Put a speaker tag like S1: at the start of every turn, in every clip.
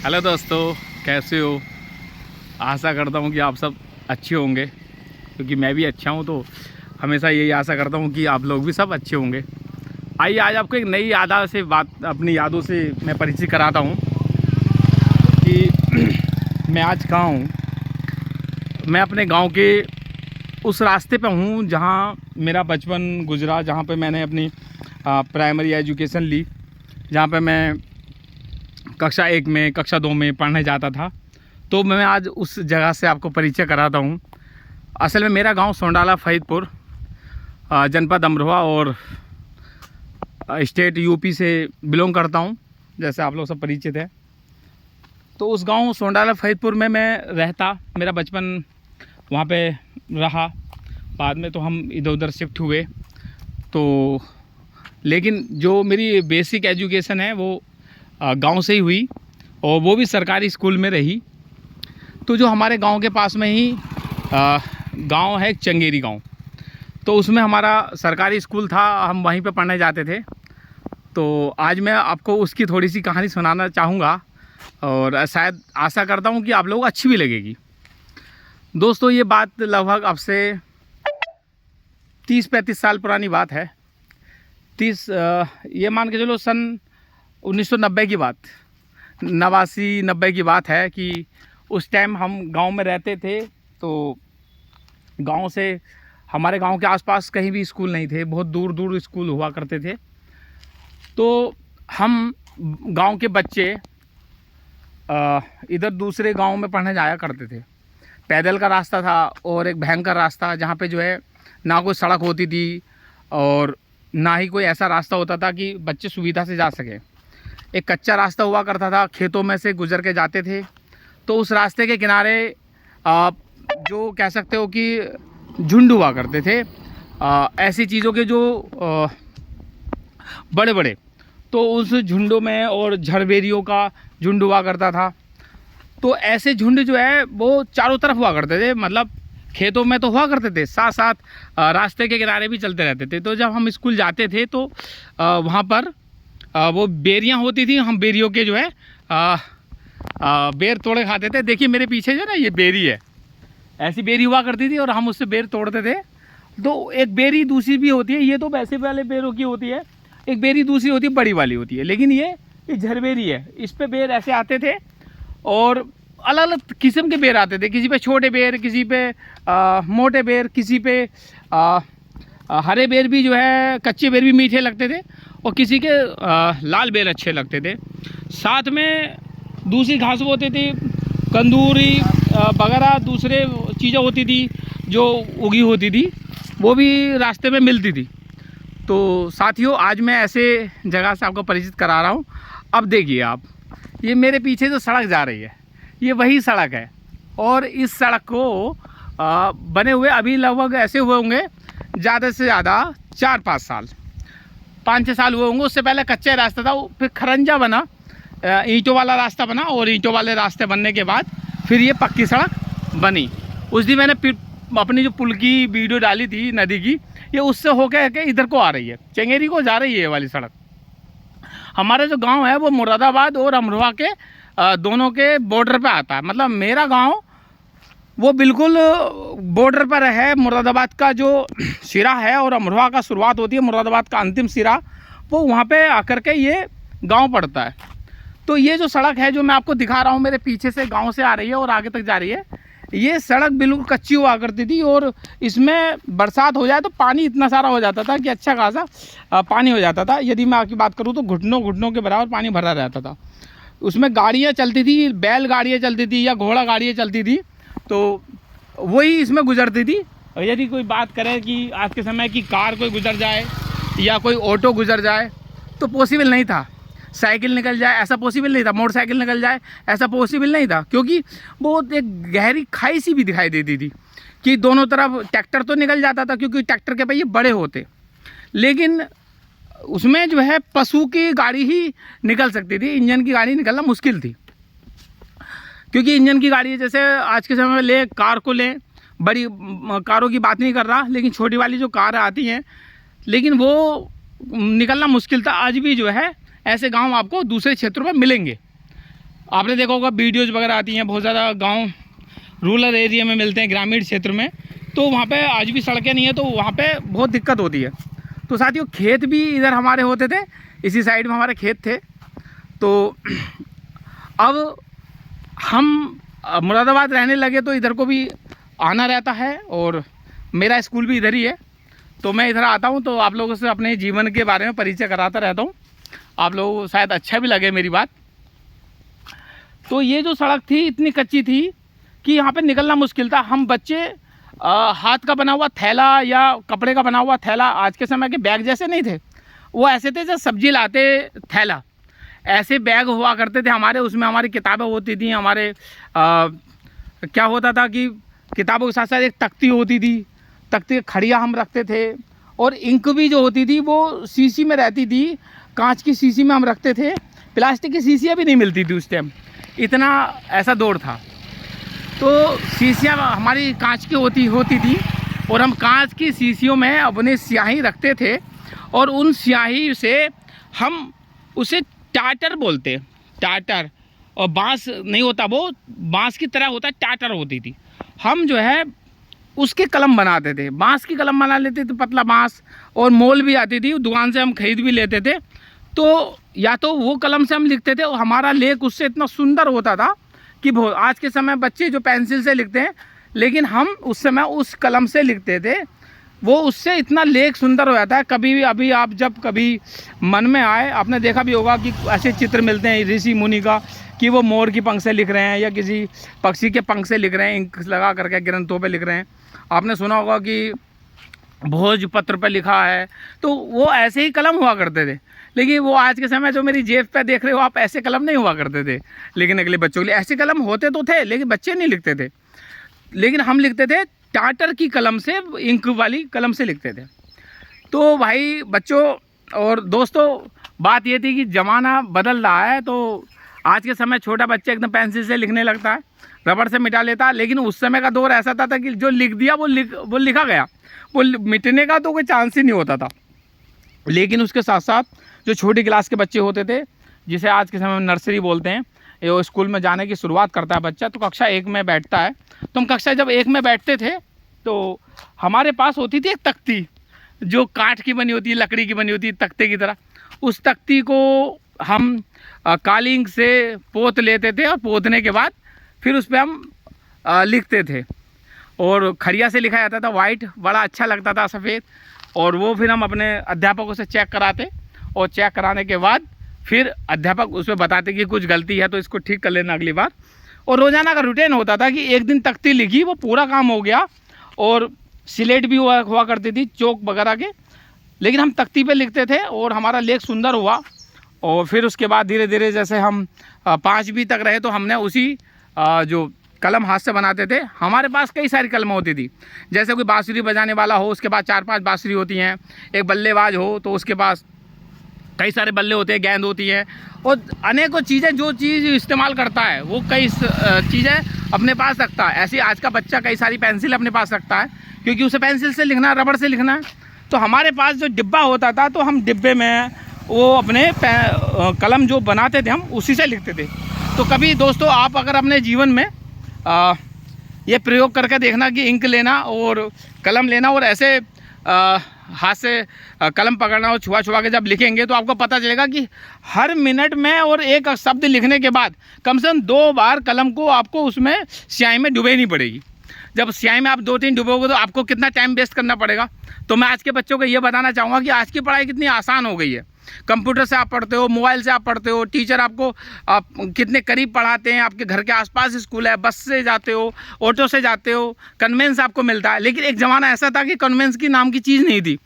S1: Hello दोस्तों, कैसे हो। आशा करता हूँ कि आप सब अच्छे होंगे, क्योंकि मैं भी अच्छा हूँ। तो हमेशा यही आशा करता हूँ कि आप लोग भी सब अच्छे होंगे। आइए आज आपको एक नई यादा से बात, अपनी यादों से मैं परिचित कराता हूँ कि मैं आज कहाँ हूँ। मैं अपने गांव के उस रास्ते पे हूँ जहाँ मेरा बचपन गुजरा, जहाँ पे मैंने अपनी प्राइमरी एजुकेशन ली, जहाँ पे मैं कक्षा 1 में कक्षा 2 में पढ़ने जाता था। तो मैं आज उस जगह से आपको परिचय कराता हूँ। असल में मेरा गांव सोंडाला फरीदपुर, जनपद अमरोहा और स्टेट यूपी से बिलोंग करता हूँ, जैसे आप लोग सब परिचित है। तो उस गांव सोंडाला फरीदपुर में मैं रहता, मेरा बचपन वहाँ पे रहा। बाद में तो हम इधर उधर शिफ्ट हुए। तो लेकिन जो मेरी बेसिक एजुकेशन है वो गांव से ही हुई, और वो भी सरकारी स्कूल में रही। तो जो हमारे गांव के पास में ही गांव है चंगेरी गांव, तो उसमें हमारा सरकारी स्कूल था, हम वहीं पे पढ़ने जाते थे। तो आज मैं आपको उसकी थोड़ी सी कहानी सुनाना चाहूँगा, और शायद आशा करता हूँ कि आप लोगों को अच्छी भी लगेगी। दोस्तों, ये बात लगभग अब से 30-35 साल पुरानी बात है। ये मान के चलो सन 1990 की बात, 89-90 की बात है कि उस टाइम हम गांव में रहते थे। तो गांव से, हमारे गांव के आसपास कहीं भी स्कूल नहीं थे, बहुत दूर दूर स्कूल हुआ करते थे। तो हम गांव के बच्चे इधर दूसरे गांव में पढ़ने जाया करते थे। पैदल का रास्ता था और एक भयंकर रास्ता, जहाँ पे जो है ना कोई सड़क होती थी और ना ही कोई ऐसा रास्ता होता था कि बच्चे सुविधा से जा सके। एक कच्चा रास्ता हुआ करता था, खेतों में से गुजर के जाते थे। तो उस रास्ते के किनारे जो कह सकते हो कि झुंड हुआ करते थे, ऐसी चीज़ों के जो बड़े बड़े। तो उस झुंडों में और झड़बेरियों का झुंड हुआ करता था। तो ऐसे झुंड जो है वो चारों तरफ हुआ करते थे, मतलब खेतों में तो हुआ करते थे, साथ साथ रास्ते के किनारे भी चलते रहते थे। तो जब हम स्कूल जाते थे तो वहाँ पर वो बेरियाँ होती थी, हम बेरियों के जो है बेर तोड़े खाते थे। देखिए मेरे पीछे जो ना ये बेरी है, ऐसी बेरी हुआ करती थी और हम उससे बेर तोड़ते थे। तो एक बेरी दूसरी भी होती है, ये तो वैसे वाले बेरों की होती है, एक बेरी दूसरी होती है, बड़ी वाली होती है। लेकिन ये झरबेरी है, इस पे बेर ऐसे आते थे और अलग अलग किस्म के बेर आते थे। किसी पे छोटे बेर, किसी पे मोटे बेर, किसी पे हरे बेर भी जो है, कच्चे बेर भी मीठे लगते थे, और किसी के लाल बेर अच्छे लगते थे। साथ में दूसरी घास होती थी, कंदूरी वगैरह दूसरे चीज़ें होती थी जो उगी होती थी, वो भी रास्ते में मिलती थी। तो साथियों, आज मैं ऐसे जगह से आपको परिचित करा रहा हूँ। अब देखिए आप, ये मेरे पीछे जो सड़क जा रही है, ये वही सड़क है। और इस सड़क को बने हुए अभी लगभग ऐसे हुए होंगे ज़्यादा से ज़्यादा 4-5 साल, 5-6 साल हुए होंगे। उससे पहले कच्चा रास्ता था, फिर खरंजा बना, ईंटों वाला रास्ता बना, और ईंटों वाले रास्ते बनने के बाद फिर ये पक्की सड़क बनी। उस दिन मैंने अपनी जो पुल की वीडियो डाली थी नदी की, ये उससे होकर के इधर को आ रही है, चंगेरी को जा रही है ये वाली सड़क। हमारा जो गांव है वो मुरादाबाद और अमरोहा के दोनों के बॉर्डर पे आता है। मतलब मेरा गांव वो बिल्कुल बॉर्डर पर है। मुरादाबाद का जो सिरा है और अमरोहा का शुरुआत होती है, मुरादाबाद का अंतिम सिरा, वो वहाँ पे आकर के ये गांव पड़ता है। तो ये जो सड़क है जो मैं आपको दिखा रहा हूँ, मेरे पीछे से गांव से आ रही है और आगे तक जा रही है। ये सड़क बिल्कुल कच्ची हुआ करती थी, और इसमें बरसात हो जाए तो पानी इतना सारा हो जाता था कि अच्छा खासा पानी हो जाता था। यदि मैं आपकी बात करूँ तो घुटनों घुटनों के बराबर पानी भरा रहता था। उसमें गाड़ियाँ चलती थी, बैल गाड़ियाँ चलती थी या घोड़ा गाड़ियाँ चलती थी, तो वही इसमें गुजरती थी। और यदि कोई बात करे कि आज के समय की कार कोई गुजर जाए या कोई ऑटो गुजर जाए तो पॉसिबल नहीं था। साइकिल निकल जाए ऐसा पॉसिबल नहीं था, मोटरसाइकिल निकल जाए ऐसा पॉसिबल नहीं था, क्योंकि वो एक गहरी खाई सी भी दिखाई देती थी कि दोनों तरफ। ट्रैक्टर तो निकल जाता था क्योंकि ट्रैक्टर के पहिए बड़े होते, लेकिन उसमें जो है पशु की गाड़ी ही निकल सकती थी, इंजन की गाड़ी निकलना मुश्किल थी। क्योंकि इंजन की गाड़ी जैसे आज के समय में ले कार को लें, बड़ी कारों की बात नहीं कर रहा, लेकिन छोटी वाली जो कार आती हैं, लेकिन वो निकलना मुश्किल था। आज भी जो है ऐसे गांव आपको दूसरे क्षेत्रों में मिलेंगे। आपने देखा होगा वीडियोज़ वगैरह आती हैं, बहुत ज़्यादा गाँव रूरल एरिया में मिलते हैं, ग्रामीण क्षेत्र में, तो वहाँ पे आज भी सड़कें नहीं है, तो वहाँ पे बहुत दिक्कत होती है। तो साथियों खेत भी इधर हमारे होते थे, इसी साइड में हमारे खेत थे। तो अब हम मुरादाबाद रहने लगे तो इधर को भी आना रहता है, और मेरा स्कूल भी इधर ही है, तो मैं इधर आता हूँ, तो आप लोगों से अपने जीवन के बारे में परिचय कराता रहता हूँ। आप लोगों को शायद अच्छा भी लगे मेरी बात। तो ये जो सड़क थी इतनी कच्ची थी कि यहाँ पे निकलना मुश्किल था। हम बच्चे हाथ का बना हुआ थैला या कपड़े का बना हुआ थैला, आज के समय के बैग जैसे नहीं थे, वो ऐसे थे जब सब्जी लाते थैला, ऐसे बैग हुआ करते थे हमारे। उसमें हमारी किताबें होती थी, हमारे क्या होता था कि किताबों के साथ साथ एक तख्ती होती थी, तख्ती खड़िया हम रखते थे, और इंक भी जो होती थी वो शीशी में रहती थी, कांच की शीशी में हम रखते थे। प्लास्टिक की शीशियाँ भी नहीं मिलती थी उस टाइम, इतना ऐसा दौर था। तो शीशियाँ हमारी कांच की होती थी, और हम कांच की शीशियों में अपने स्याही रखते थे, और उन स्याही से हम उसे टाटर बोलते, टाटर, और बांस नहीं होता, वो बांस की तरह होता, टाटर होती थी। हम जो है उसके कलम बनाते थे, बांस की कलम बना लेते थे, पतला बांस, और मोल भी आती थी, दुकान से हम खरीद भी लेते थे। तो या तो वो कलम से हम लिखते थे, और हमारा लेख उससे इतना सुंदर होता था कि आज के समय बच्चे जो पेंसिल से लिखते हैं, लेकिन हम उस समय उस कलम से लिखते थे, वो उससे इतना लेख सुंदर हो जाता है। कभी भी अभी आप जब कभी मन में आए, आपने देखा भी होगा कि ऐसे चित्र मिलते हैं ऋषि मुनि का, कि वो मोर की पंख से लिख रहे हैं या किसी पक्षी के पंख से लिख रहे हैं, इंक लगा करके ग्रंथों पे लिख रहे हैं। आपने सुना होगा कि भोजपत्र पे लिखा है, तो वो ऐसे ही कलम हुआ करते थे। लेकिन वो आज के समय जो मेरी जेब पे देख रहे हो आप, ऐसे कलम नहीं हुआ करते थे। लेकिन अगले बच्चों के लिए ऐसे कलम होते तो थे, लेकिन बच्चे नहीं लिखते थे। लेकिन हम लिखते थे टाटर की कलम से, इंक वाली कलम से लिखते थे। तो भाई बच्चों और दोस्तों, बात ये थी कि ज़माना बदल रहा है, तो आज के समय छोटा बच्चा एकदम पेंसिल से लिखने लगता है, रबड़ से मिटा लेता है। लेकिन उस समय का दौर ऐसा था कि जो लिख दिया वो लिखा गया, वो मिटने का तो कोई चांस ही नहीं होता था। लेकिन उसके साथ साथ जो छोटी क्लास के बच्चे होते थे, जिसे आज के समय में नर्सरी बोलते हैं, ये स्कूल में जाने की शुरुआत करता है बच्चा, तो कक्षा 1 में बैठता है। तो हम कक्षा जब 1 में बैठते थे, तो हमारे पास होती थी एक तख्ती, जो काठ की बनी होती है, लकड़ी की बनी होती है, तख्ते की तरह। उस तख्ती को हम कालीन से पोत लेते थे, और पोतने के बाद फिर उस पर हम लिखते थे, और खड़िया से लिखा जाता था, वाइट, बड़ा अच्छा लगता था, सफ़ेद। और वो फिर हम अपने अध्यापकों से चेक कराते, और चेक कराने के बाद फिर अध्यापक उसमें बताते कि कुछ गलती है तो इसको ठीक कर लेना अगली बार। और रोज़ाना का रूटीन होता था कि एक दिन तख्ती लिखी, वो पूरा काम हो गया, और स्लेट भी हुआ करती थी चौक वगैरह के, लेकिन हम तख्ती पे लिखते थे, और हमारा लेख सुंदर हुआ। और फिर उसके बाद धीरे धीरे जैसे हम 5वीं तक रहे, तो हमने उसी जो कलम हाथ से बनाते थे, हमारे पास कई सारी कलमें होती थी। जैसे कोई बांसुरी बजाने वाला हो, उसके बाद 4-5 बांसुरी होती हैं। एक बल्लेबाज हो तो उसके पास कई सारे बल्ले होते हैं, गेंद होती है, और अनेकों चीज़ें, जो चीज़ इस्तेमाल करता है वो कई चीज़ें अपने पास रखता है। ऐसे आज का बच्चा कई सारी पेंसिल अपने पास रखता है, क्योंकि उसे पेंसिल से लिखना है, रबड़ से लिखना है। तो हमारे पास जो डिब्बा होता था, तो हम डिब्बे में वो अपने कलम जो बनाते थे, हम उसी से लिखते थे। तो कभी दोस्तों आप अगर अपने जीवन में ये प्रयोग करके देखना कि इंक लेना और कलम लेना, और ऐसे हाथ से कलम पकड़ना और छुआ के जब लिखेंगे, तो आपको पता चलेगा कि हर मिनट में और एक शब्द लिखने के बाद कम से कम 2 बार कलम को आपको उसमें स्याही में डुबेनी पड़ेगी। जब स्याही में आप 2-3 डुबोगे तो आपको कितना टाइम वेस्ट करना पड़ेगा। तो मैं आज के बच्चों को ये बताना चाहूँगा कि आज की पढ़ाई कितनी आसान हो गई है। कंप्यूटर से आप पढ़ते हो, मोबाइल से आप पढ़ते हो, टीचर आपको कितने करीब पढ़ाते हैं, आपके घर के आसपास स्कूल है, बस से जाते हो, ऑटो से जाते हो, कन्वेंस आपको मिलता है। लेकिन एक ज़माना ऐसा था कि कन्वेंस की नाम की चीज़ नहीं थी।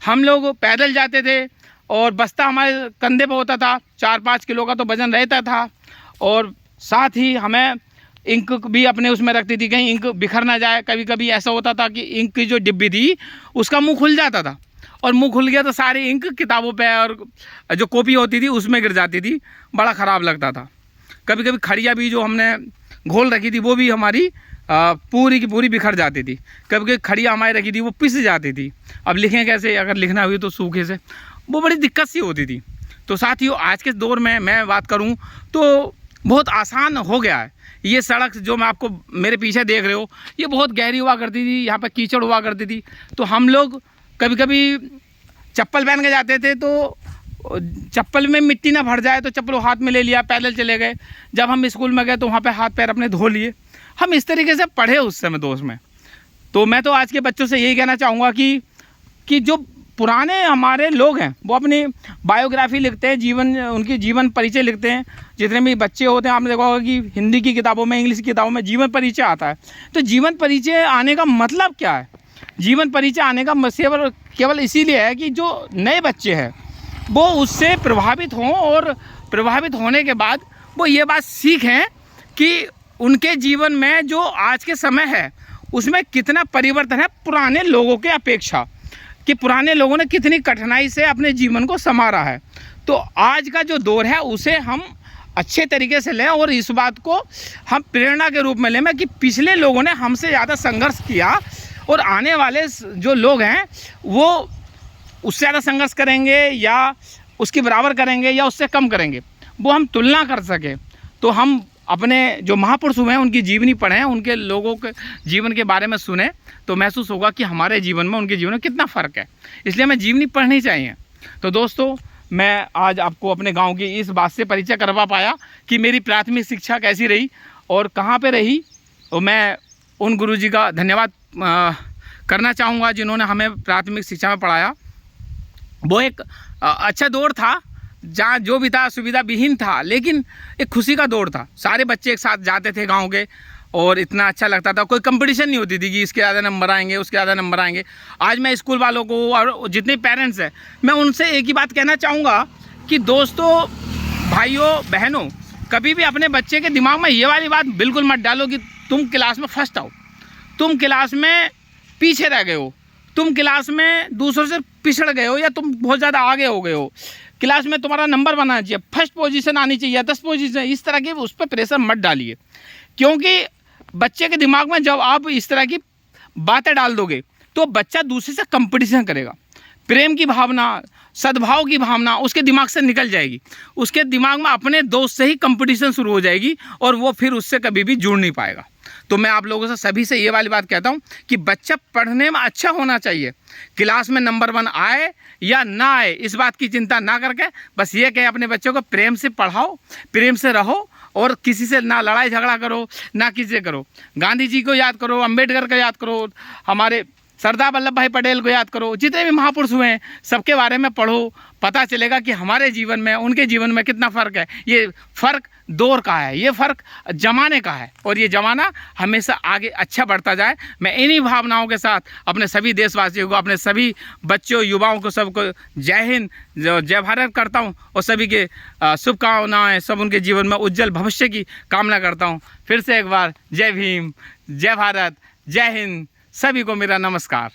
S1: हम लोग पैदल जाते थे, और बस्ता हमारे कंधे पर होता था, 4-5 किलो का तो वज़न रहता था। और साथ ही हमें इंक भी अपने उसमें रखती थी, कहीं इंक बिखर ना जाए। कभी कभी ऐसा होता था कि इंक की जो डिब्बी थी उसका मुंह खुल जाता था, और मुंह खुल गया तो सारी इंक किताबों पे और जो कॉपी होती थी उसमें गिर जाती थी, बड़ा ख़राब लगता था। कभी कभी खड़िया भी जो हमने घोल रखी थी वो भी हमारी पूरी की पूरी बिखर जाती थी। कभी कभी खड़िया हमारी रखी थी वो पिस जाती थी। अब लिखें कैसे, अगर लिखना हुई तो सूखे से, वो बड़ी दिक्कत सी होती थी। तो साथियों आज के दौर में मैं बात करूं तो बहुत आसान हो गया है। ये सड़क जो मैं आपको मेरे पीछे देख रहे हो, ये बहुत गहरी हुआ करती थी, यहाँ पर कीचड़ हुआ करती थी। तो हम लोग कभी कभी चप्पल पहन के जाते थे, तो चप्पल में मिट्टी ना भर जाए तो चप्पल हाथ में ले लिया, पैदल चले गए। जब हम स्कूल में गए तो वहाँ पे हाथ पैर अपने धो लिए। हम इस तरीके से पढ़े उस समय दोस्त में। तो मैं तो आज के बच्चों से यही कहना चाहूँगा कि जो पुराने हमारे लोग हैं वो अपनी बायोग्राफी लिखते हैं, उनकी जीवन परिचय लिखते हैं। जितने भी बच्चे होते हैं, आपने देखा होगा कि हिंदी की किताबों में, इंग्लिश की किताबों में जीवन परिचय आता है। तो जीवन परिचय आने का मतलब क्या है? जीवन परिचय आने का केवल इसीलिए है कि जो नए बच्चे हैं वो उससे प्रभावित हों, और प्रभावित होने के बाद वो ये बात सीखें कि उनके जीवन में जो आज के समय है उसमें कितना परिवर्तन है पुराने लोगों के अपेक्षा, कि पुराने लोगों ने कितनी कठिनाई से अपने जीवन को संवारा है। तो आज का जो दौर है उसे हम अच्छे तरीके से लें, और इस बात को हम प्रेरणा के रूप में लें कि पिछले लोगों ने हमसे ज़्यादा संघर्ष किया, और आने वाले जो लोग हैं वो उससे ज़्यादा संघर्ष करेंगे या उसके बराबर करेंगे या उससे कम करेंगे, वो हम तुलना कर सकें। तो हम अपने जो महापुरुष हुए हैं उनकी जीवनी पढ़ें, उनके लोगों के जीवन के बारे में सुने, तो महसूस होगा कि हमारे जीवन में उनके जीवन में कितना फ़र्क है। इसलिए हमें जीवनी पढ़नी चाहिए। तो दोस्तों, मैं आज आपको अपने गांव की इस बात से परिचय करवा पाया कि मेरी प्राथमिक शिक्षा कैसी रही और कहाँ पे रही। और मैं उन गुरुजी का धन्यवाद करना चाहूँगा जिन्होंने हमें प्राथमिक शिक्षा में पढ़ाया। वो एक अच्छा दौर था जहाँ जो भी था सुविधा विहीन था, लेकिन एक खुशी का दौर था। सारे बच्चे एक साथ जाते थे गांव के, और इतना अच्छा लगता था। कोई कंपटीशन नहीं होती थी कि इसके ज़्यादा नंबर आएंगे, उसके ज़्यादा नंबर आएंगे। आज मैं स्कूल वालों को और जितने पेरेंट्स हैं, मैं उनसे एक ही बात कहना चाहूँगा कि दोस्तों, भाइयों, बहनों, कभी भी अपने बच्चे के दिमाग में ये वाली बात बिल्कुल मत डालो कि तुम क्लास में फर्स्ट आओ, तुम क्लास में पीछे रह गए हो, तुम क्लास में दूसरों से पिछड़ गए हो, या तुम बहुत ज़्यादा आगे हो गए हो, क्लास में तुम्हारा नंबर बनाना चाहिए, फर्स्ट पोजीशन आनी चाहिए, 10 पोजीशन, इस तरह की उस पर प्रेशर मत डालिए। क्योंकि बच्चे के दिमाग में जब आप इस तरह की बातें डाल दोगे तो बच्चा दूसरे से कंपटीशन करेगा। प्रेम की भावना, सद्भाव की भावना उसके दिमाग से निकल जाएगी। उसके दिमाग में अपने दोस्त से ही कंपटीशन शुरू हो जाएगी, और वो फिर उससे कभी भी जुड़ नहीं पाएगा। तो मैं आप लोगों से सभी से ये वाली बात कहता हूँ कि बच्चा पढ़ने में अच्छा होना चाहिए। क्लास में नंबर 1 आए या ना आए, इस बात की चिंता ना करके बस ये कहे अपने बच्चों को प्रेम से पढ़ाओ, प्रेम से रहो, और किसी से ना लड़ाई झगड़ा करो, ना किसी से करो। गांधी जी को याद करो, अंबेडकर को याद करो, हमारे सरदार वल्लभ भाई पटेल को याद करो, जितने भी महापुरुष हुए हैं सबके बारे में पढ़ो। पता चलेगा कि हमारे जीवन में उनके जीवन में कितना फ़र्क है। ये फ़र्क दौर का है, ये फ़र्क ज़माने का है, और ये ज़माना हमेशा आगे अच्छा बढ़ता जाए। मैं इन्हीं भावनाओं के साथ अपने सभी देशवासियों को, अपने सभी बच्चों, युवाओं को, सबको जय हिंद, जय भारत करता हूँ, और सभी के शुभकामनाएँ, सब उनके जीवन में उज्जवल भविष्य की कामना करता हूँ। फिर से एक बार जय भीम, जय भारत, जय हिंद, सभी को मेरा नमस्कार।